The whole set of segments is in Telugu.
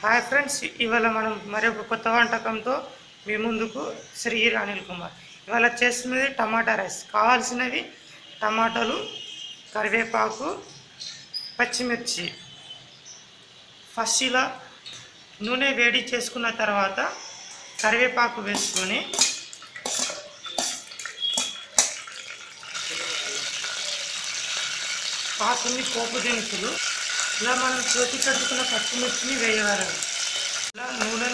హాయ్ ఫ్రెండ్స్, ఇవాళ మనం మరొక కొత్త వంటకంతో మీ ముందుకు శ్రీగిరి అనిల్ కుమార్. ఇవాళ చేస్తున్నది టమాటా రైస్. కావాల్సినవి టమాటాలు, కరివేపాకు, పచ్చిమిర్చి. ఫస్ట్ ఇలా నూనె వేడి చేసుకున్న తర్వాత కరివేపాకు వేసుకొని కొన్ని పోపు దినుసులు, ఇలా మనం చేతి కట్టుకున్న పచ్చిమిర్చిని వేయగలం. ఇలా నూనె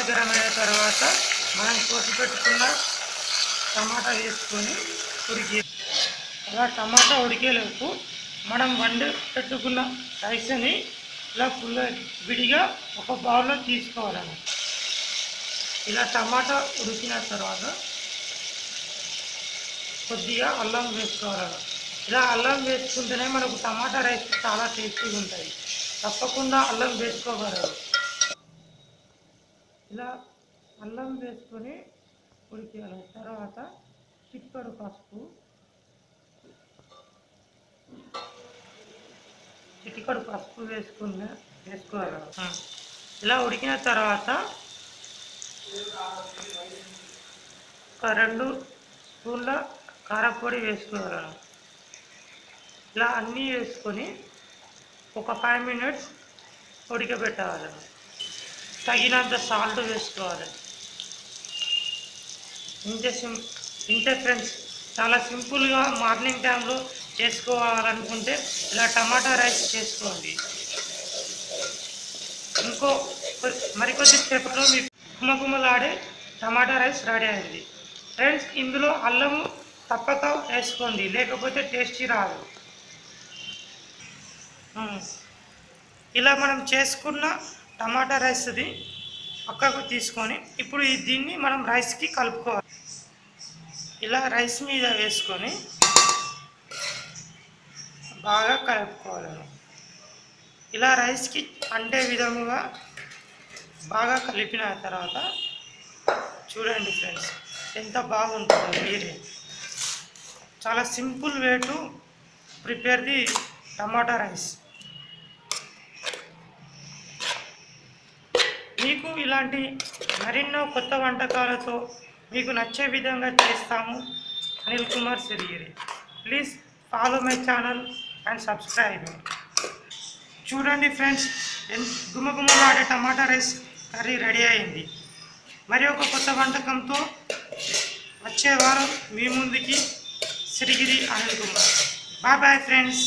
గరం అయిన తర్వాత మనం కోసి పెట్టుకున్న టమాటా వేసుకొని ఉడికి, అలా టమాటా ఉడికేలోపు మనం వండి పెట్టుకున్న రైస్ని ఇలా విడిగా ఒక బౌల్లో తీసుకోవాలన్నమాట. ఇలా టమాటా ఉడికిన తర్వాత కొద్దిగా అల్లం వేసుకోవాలన్నమాట. ఇలా అల్లం వేసుకుంటేనే మనకు టమాటా రైస్ చాలా టేస్టీగా ఉంటుంది. తప్పకుండా అల్లం వేసుకోగలరు. ఇలా అల్లం వేసుకొని ఉడికేయాలి. తర్వాత చిక్కడు పసుపు, వేసుకోవాలి. ఇలా ఉడికిన తర్వాత ఒక 2 స్పూన్ల కారపొడి వేసుకోవాలి. ఇలా అన్నీ వేసుకొని ఒక 5 మినిట్స్ ఉడకబెట్టాలి. తగినంత సాల్ట్ వేసుకోవాలి. ఇంతే ఫ్రెండ్స్, చాలా సింపుల్గా మార్నింగ్ టైంలో చేసుకోవాలనుకుంటే ఇలా టమాటా రైస్ చేసుకోండి. మరికొద్ది సేపట్లో మీ గుమగుమలాడే టమాటా రైస్ రెడీ అయింది. ఫ్రెండ్స్, ఇందులో అల్లము తప్పక వేసుకోండి, లేకపోతే టేస్టీ రాదు. ఇలా మనం చేసుకున్న టమాటా రైస్ది పక్కకు తీసుకొని ఇప్పుడు దీన్ని మనం రైస్కి కలుపుకోవాలి. ఇలా రైస్ మీద వేసుకొని బాగా కలుపుకోవాలి. ఇలా రైస్కి అంటే విధముగా బాగా కలిపిన తర్వాత చూడండి ఫ్రెండ్స్, ఎంత బాగుంటుందో. మీరే చాలా simple way to prepare the tomato rice. మీకు ఇలాంటి మరెన్నో కొత్త వంటకాలతో మీకు నచ్చే విధంగా చేస్తాము. Anil Kumar Sirigiri. Please follow my channel and subscribe. చూడండి ఫ్రెండ్స్, గుమగుమలాడే టమాటా రైస్ కర్రీ రెడీ అయింది. మరి ఒక కొత్త వంటకంతో వచ్చే వారం మీ ముందుకి Sirigiri Anil Kumar. Bye bye friends.